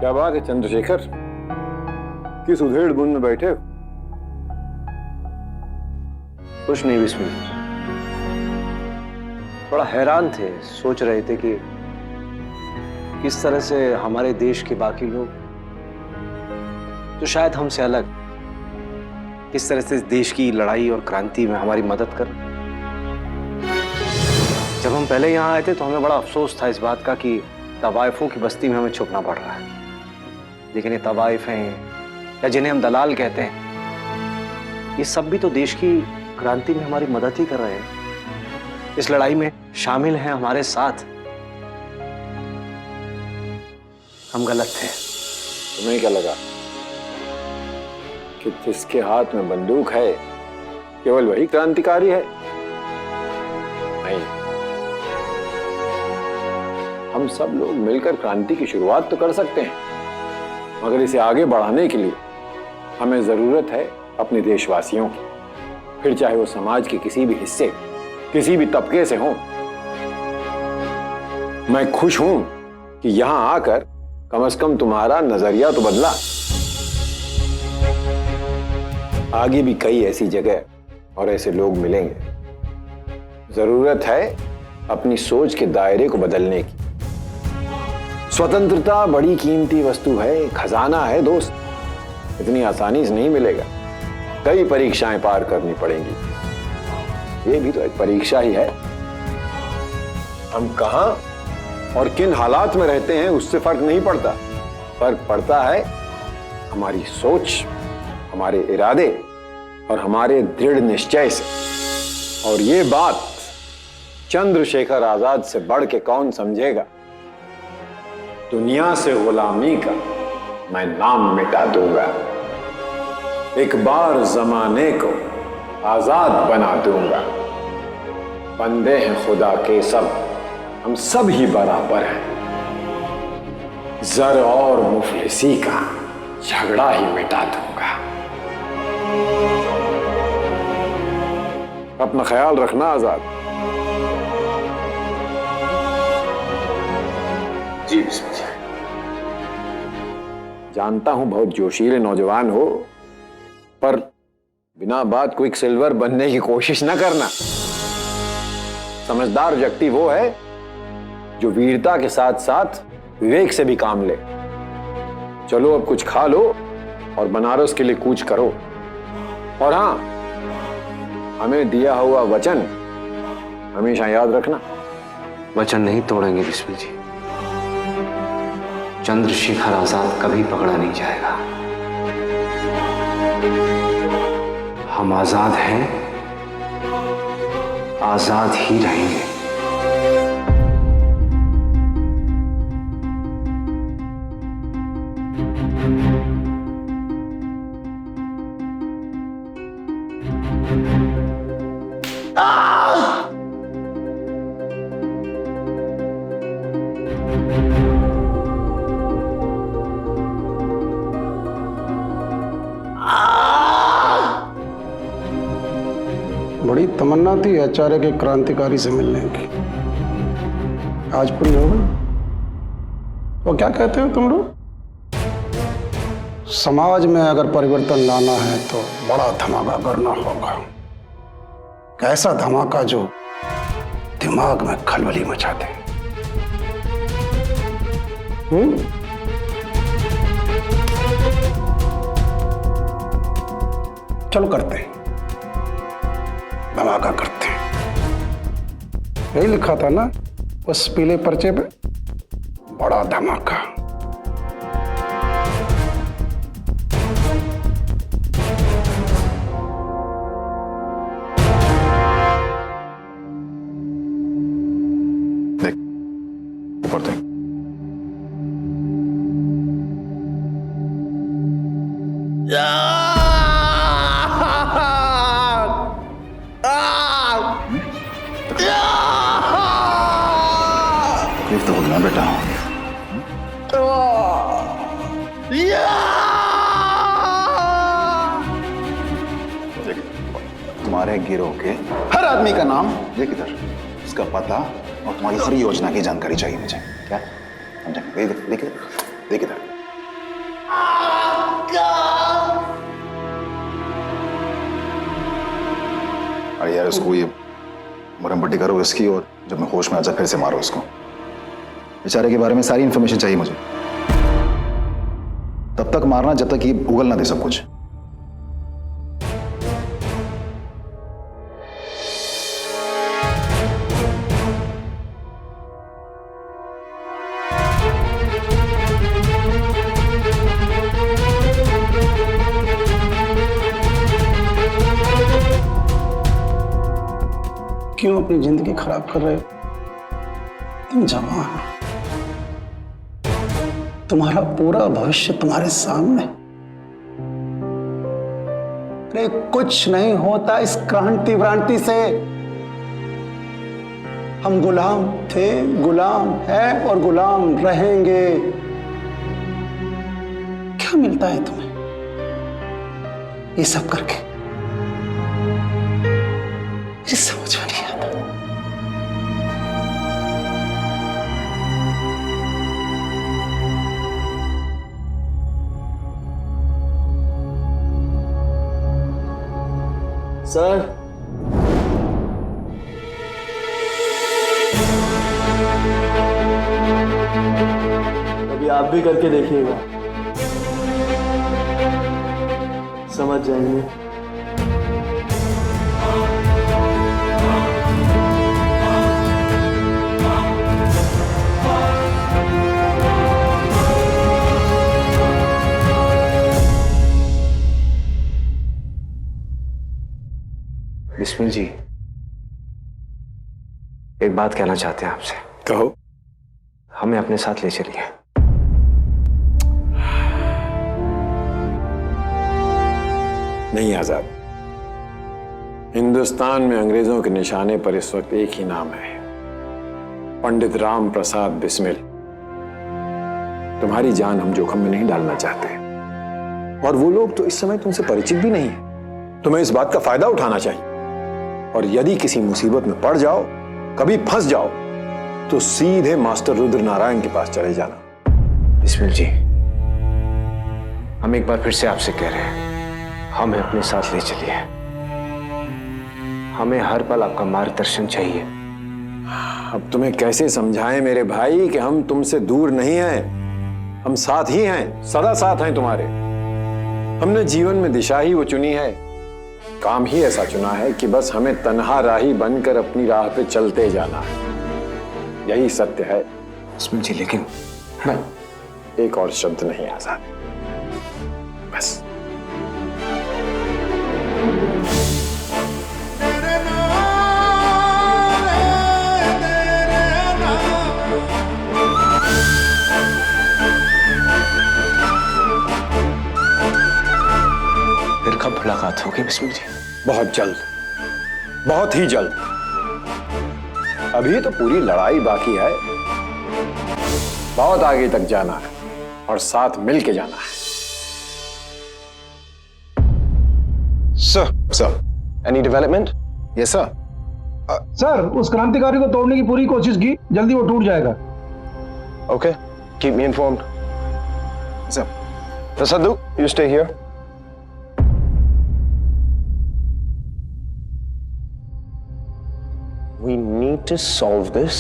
क्या बात है चंद्रशेखर, किस उधेड़ बुन में बैठे हो? कुछ नहीं बिस्मिल, थोड़ा हैरान थे, सोच रहे थे कि किस तरह से हमारे देश के बाकी लोग जो शायद हमसे अलग, किस तरह से इस देश की लड़ाई और क्रांति में हमारी मदद कर। जब हम पहले यहाँ आए थे तो हमें बड़ा अफसोस था इस बात का कि तवाइफों की बस्ती में हमें छुपना पड़ रहा है, लेकिन ये तवाइफ हैं या जिन्हें हम दलाल कहते हैं, ये सब भी तो देश की क्रांति में हमारी मदद ही कर रहे हैं, इस लड़ाई में शामिल हैं हमारे साथ। हम गलत थे। तुम्हें क्या लगा कि जिसके हाथ में बंदूक है केवल वही क्रांतिकारी है? नहीं, हम सब लोग मिलकर क्रांति की शुरुआत तो कर सकते हैं, मगर इसे आगे बढ़ाने के लिए हमें जरूरत है अपने देशवासियों की, फिर चाहे वो समाज के किसी भी हिस्से, किसी भी तबके से हों। मैं खुश हूं कि यहां आकर कम से कम तुम्हारा नजरिया तो बदला। आगे भी कई ऐसी जगह और ऐसे लोग मिलेंगे। जरूरत है अपनी सोच के दायरे को बदलने की। स्वतंत्रता बड़ी कीमती वस्तु है, खजाना है दोस्त, इतनी आसानी से नहीं मिलेगा। कई परीक्षाएं पार करनी पड़ेंगी। ये भी तो एक परीक्षा ही है। हम कहां और किन हालात में रहते हैं उससे फर्क नहीं पड़ता, फर्क पड़ता है हमारी सोच, हमारे इरादे और हमारे दृढ़ निश्चय से। और ये बात चंद्रशेखर आजाद से बढ़ के कौन समझेगा? दुनिया से गुलामी का मैं नाम मिटा दूंगा, एक बार जमाने को आजाद बना दूंगा। बंदे हैं खुदा के सब, हम सब ही बराबर हैं। जर और मुफलिसी का झगड़ा ही मिटा दूंगा। अपना ख्याल रखना आजाद। जी बिस्मिल। जानता हूं बहुत जोशीले नौजवान हो, पर बिना बात क्विक सिल्वर बनने की कोशिश न करना। समझदार व्यक्ति वो है जो वीरता के साथ साथ विवेक से भी काम ले। चलो अब कुछ खा लो और बनारस के लिए कूच करो। और हां, हमें दिया हुआ वचन हमेशा याद रखना। वचन नहीं तोड़ेंगे बिस्मिल जी। चंद्रशेखर आजाद कभी पकड़ा नहीं जाएगा। हम आजाद हैं, आजाद ही रहेंगे। बड़ी तमन्ना थी आचार्य के क्रांतिकारी से मिलने की, आज पूरी हो गई। वो क्या कहते हो तुम लोग? समाज में अगर परिवर्तन लाना है तो बड़ा धमाका करना होगा। कैसा धमाका जो दिमाग में खलबली मचा दे। चलो करते हैं, धमाका करते हैं। यही लिखा था ना उस पीले पर्चे पे, बड़ा धमाका। देख ऊपर देख। तकलीफ तो होगी ना बेटा। तुम्हारे गिरोह के हर आदमी का नाम देख इधर, उसका पता और तुम्हारी हर योजना की जानकारी चाहिए मुझे। क्या समझा? देख इधर, देख इधर। अरे यार इसको ये मरहम पट्टी करो इसकी, और जब मैं होश में आ जाए फिर से मारो इसको। बेचारे के बारे में सारी इंफॉर्मेशन चाहिए मुझे, तब तक मारना जब तक ये उगल ना दे सब कुछ। क्यों अपनी जिंदगी खराब कर रहे हो? तुम जवान हो, तुम्हारा पूरा भविष्य तुम्हारे सामने। अरे कुछ नहीं होता इस क्रांति व्रांति से। हम गुलाम थे, गुलाम है और गुलाम रहेंगे। क्या मिलता है तुम्हें ये सब करके? ये समझ में नहीं आता। सर, कभी आप भी करके देखिएगा, समझ जाएंगे। बिस्मिल जी, एक बात कहना चाहते हैं आपसे। कहो। हमें अपने साथ ले चलिए। नहीं आजाद, हिंदुस्तान में अंग्रेजों के निशाने पर इस वक्त एक ही नाम है, पंडित राम प्रसाद बिस्मिल। तुम्हारी जान हम जोखिम में नहीं डालना चाहते, और वो लोग तो इस समय तुमसे परिचित भी नहीं है। तुम्हें इस बात का फायदा उठाना चाहिए, और यदि किसी मुसीबत में पड़ जाओ, कभी फंस जाओ, तो सीधे मास्टर रुद्र नारायण के पास चले जाना। बिस्मिल जी, हम एक बार फिर से आपसे कह रहे हैं, हमें अपने साथ ले चलिए। हमें हर पल आपका मार्गदर्शन चाहिए। अब तुम्हें कैसे समझाएं मेरे भाई कि हम तुमसे दूर नहीं हैं, हम साथ ही हैं, सदा साथ हैं तुम्हारे। हमने जीवन में दिशा ही वो चुनी है, काम ही ऐसा चुना है कि बस हमें तन्हा राही बनकर अपनी राह पे चलते जाना है। यही सत्य है। बिस्मिल जी, लेकिन एक और शब्द नहीं आजाद, बस। फिर कब मुलाकात होगी बिस्मिल जी? बहुत जल्द, बहुत ही जल्द। अभी तो पूरी लड़ाई बाकी है, बहुत आगे तक जाना है और साथ मिल के जाना है। Sir, any development? Yes sir. Sir, उस क्रांतिकारी को तोड़ने की पूरी कोशिश की, जल्दी वो टूट जाएगा। Okay, keep me informed. Sir, Tasadduq, you stay here. We need to solve this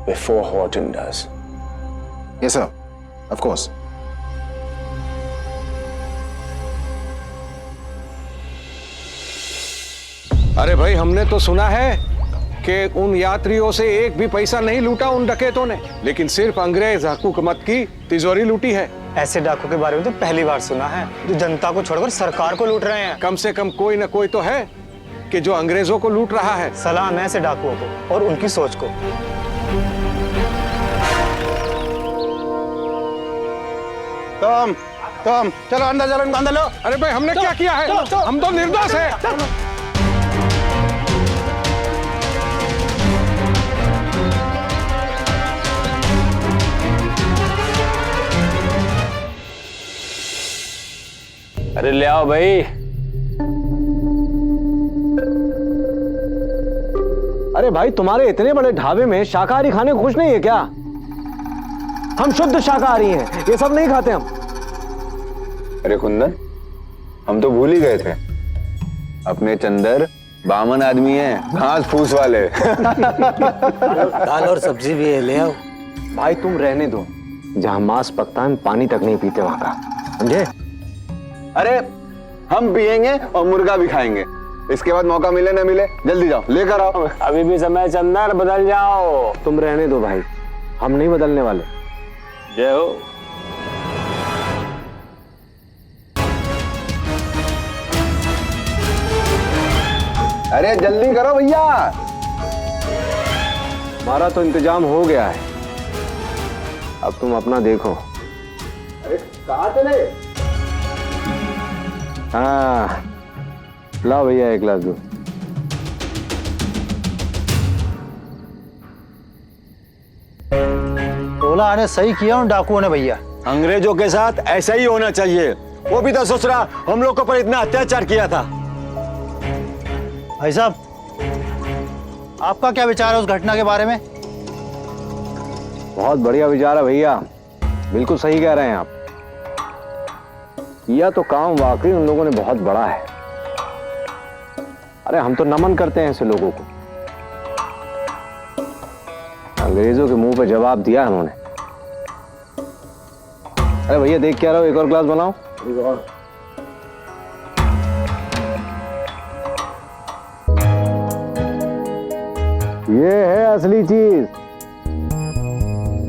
before Horton does. Yes sir, of course. अरे भाई, हमने तो सुना है कि उन यात्रियों से एक भी पैसा नहीं लूटा उन डकैतों ने, लेकिन सिर्फ अंग्रेज हुकूमत की तिजोरी लूटी है। ऐसे डाकू के बारे में तो पहली बार सुना है, जो जनता को छोड़कर सरकार को लूट रहे हैं। कम से कम कोई ना कोई तो है कि जो अंग्रेजों को लूट रहा है। सलाम है ऐसे डाकुओं को और उनकी सोच को। तुम चलो अंदर, चलो इनको अंदर लो। अरे भाई, हमने क्या किया है? हम तो निर्दोष हैं। अरे ले आओ भाई। अरे भाई, तुम्हारे इतने बड़े ढाबे में शाकाहारी खाने को कुछ नहीं है क्या? हम शुद्ध शाकाहारी हैं, ये सब नहीं खाते हम। अरे कुंदन, हम तो भूल ही गए थे, अपने चंदर बामन आदमी है, घास फूस वाले। दाल और सब्जी भी है, ले आओ। भाई तुम रहने दो, जहां मांस पकता है पानी तक नहीं पीते वहां का, समझे? अरे हम पिएंगे और मुर्गा भी खाएंगे, इसके बाद मौका मिले ना मिले जल्दी जाओ लेकर आओ। अभी भी समय चंदर, बदल जाओ। तुम रहने दो भाई, हम नहीं बदलने वाले। जय हो। अरे जल्दी करो भैया। हमारा तो इंतजाम हो गया है, अब तुम अपना देखो। अरे कहाँ चले? हाँ लाओ भैया एक गिलास दो। टोला आने सही किया उन डाकुओं ने भैया। अंग्रेजों के साथ ऐसा ही होना चाहिए, वो भी तो ससुरा हम लोग के ऊपर इतना अत्याचार किया था। भाई साहब, आपका क्या विचार है उस घटना के बारे में? बहुत बढ़िया विचार है भैया, बिल्कुल सही कह रहे हैं आप। किया तो काम वाकई उन लोगों ने बहुत बड़ा है। अरे हम तो नमन करते हैं ऐसे लोगों को। अंग्रेजों के मुंह पे जवाब दिया उन्होंने। अरे भैया देख क्या रहा हो, एक और ग्लास बनाओ। ये है असली चीज,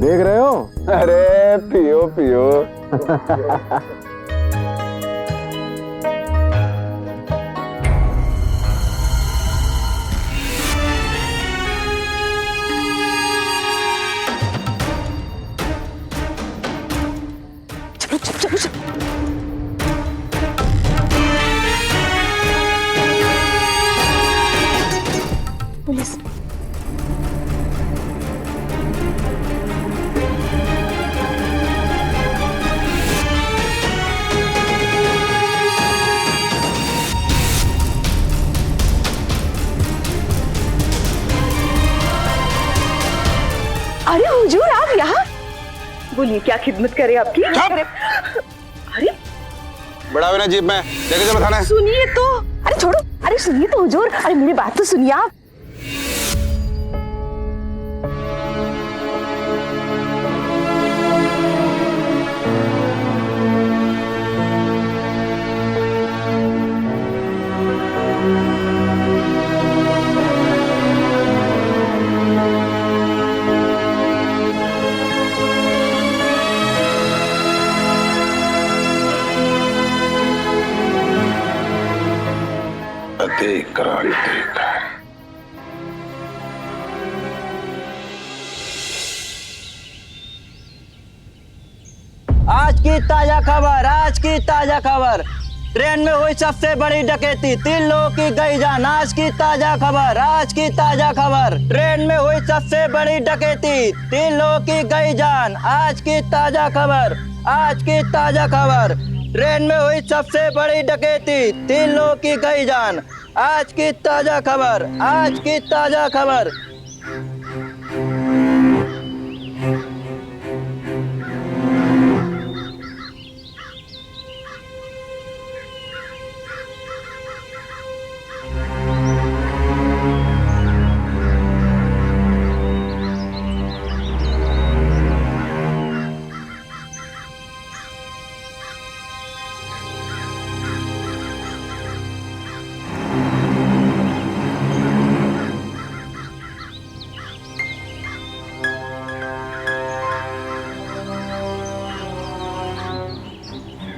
देख रहे हो? अरे पियो पियो। पुलिस। अरे हुजूर आप यहाँ, बोलिए क्या खिदमत करे आपकी? अरे बड़ा हुआ ना जीप में लेके चलो थाने। सुनिए तो, अरे छोड़ो, अरे सुनिए तो हुजूर, अरे मेरी बात तो सुनिए आप। देख करारी देख। आज की ताजा खबर, आज की ताजा खबर, ट्रेन में हुई सबसे बड़ी डकैती, 3 लोगों की गई जान। आज की ताजा खबर, आज की ताजा खबर, ट्रेन में हुई सबसे बड़ी डकैती, 3 लोगों की गई जान। आज की ताजा खबर, आज की ताजा खबर, ट्रेन में हुई सबसे बड़ी डकैती, 3 लोगों की गई जान। आज की ताजा खबर, आज की ताजा खबर।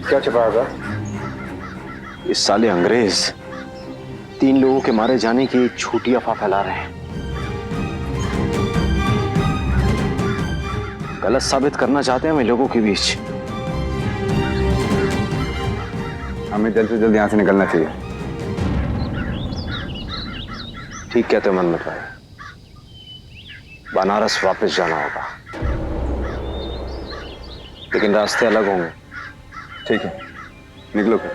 क्या छुपाएगा? इस साले अंग्रेज 3 लोगों के मारे जाने की एक झूठी अफवाह फैला रहे हैं। गलत साबित करना चाहते हैं हमें लोगों के बीच। हमें जल्द से जल्द यहाँ से निकलना चाहिए। ठीक कहते हो मनमत भाई, बनारस वापस जाना होगा, लेकिन रास्ते अलग होंगे। ठीक है निकलो फिर,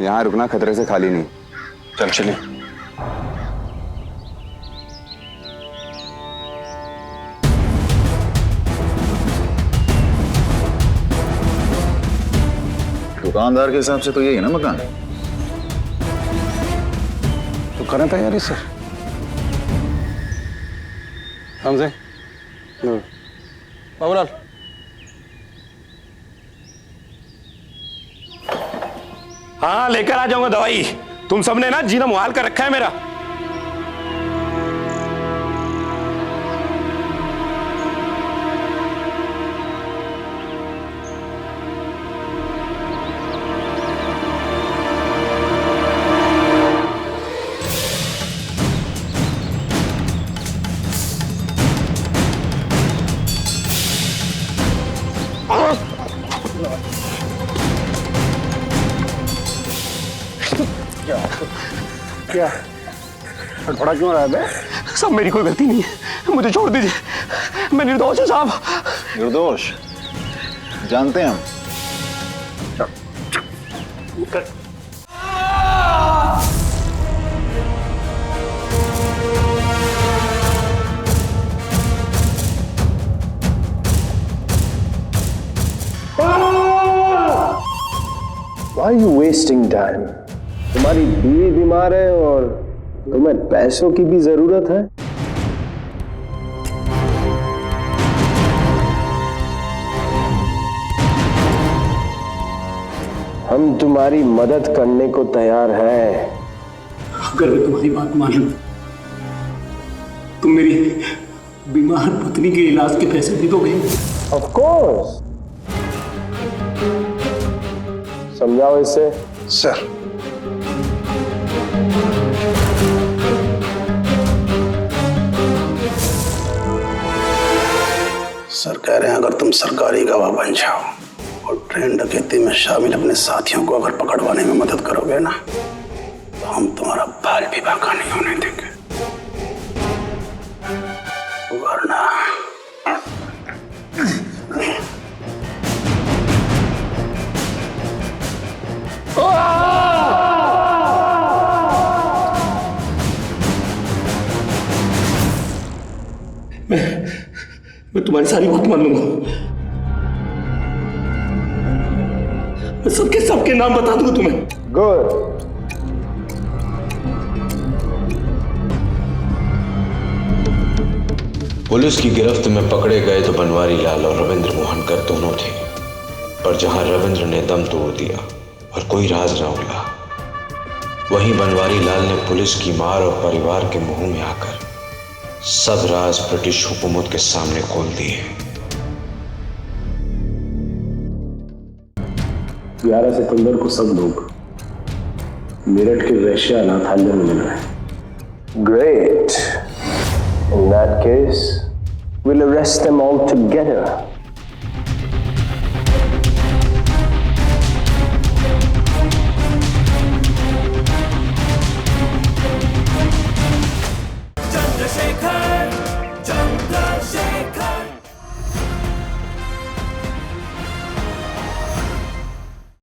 यहाँ रुकना खतरे से खाली नहीं। चल चलिए। दुकानदार के हिसाब से तो यही है ना मकान। तो करें तैयारी सर। समझे बाबूलाल? हाँ लेकर आ जाऊंगा दवाई। तुम सबने ना जीना मुहाल कर रखा है मेरा। क्या फटफड़ा क्यों रहा है बे? सब मेरी कोई गलती नहीं है, मुझे छोड़ दीजिए, मैं निर्दोष हूँ साहब। निर्दोष जानते हैं हम। Why are you wasting time? तुम्हारी बीवी बीमार है और तुम्हें पैसों की भी जरूरत है। हम तुम्हारी मदद करने को तैयार हैं। अगर मैं तुम्हारी बात मान लूं, तुम मेरी बीमार पत्नी के इलाज के पैसे दे दोगे? Of course। समझाओ इसे। सर सर कह रहे हैं अगर तुम सरकारी गवाह बन जाओ और ट्रेन डकैती में शामिल अपने साथियों को अगर पकड़वाने में मदद करोगे ना, तो हम तुम्हारा बाल भी बांका नहीं होने देंगे। वरना मैं तुम्हारी सारी बात मान लूंगा। मैं सबके नाम बता दूंगा तुम्हें। गुड। पुलिस की गिरफ्त में पकड़े गए तो बनवारी लाल और रविंद्र मोहनकर दोनों थे, पर जहां रविंद्र ने दम तोड़ दिया और कोई राज न उगला, वहीं बनवारी लाल ने पुलिस की मार और परिवार के मुंह में आकर सब राज ब्रिटिश हुकूमत के सामने खोल दिए। 11 सितंबर को सब लोग मेरठ के वैश्य अनाथालय में मिल रहे हैं। Great. In that case, we'll arrest them all together.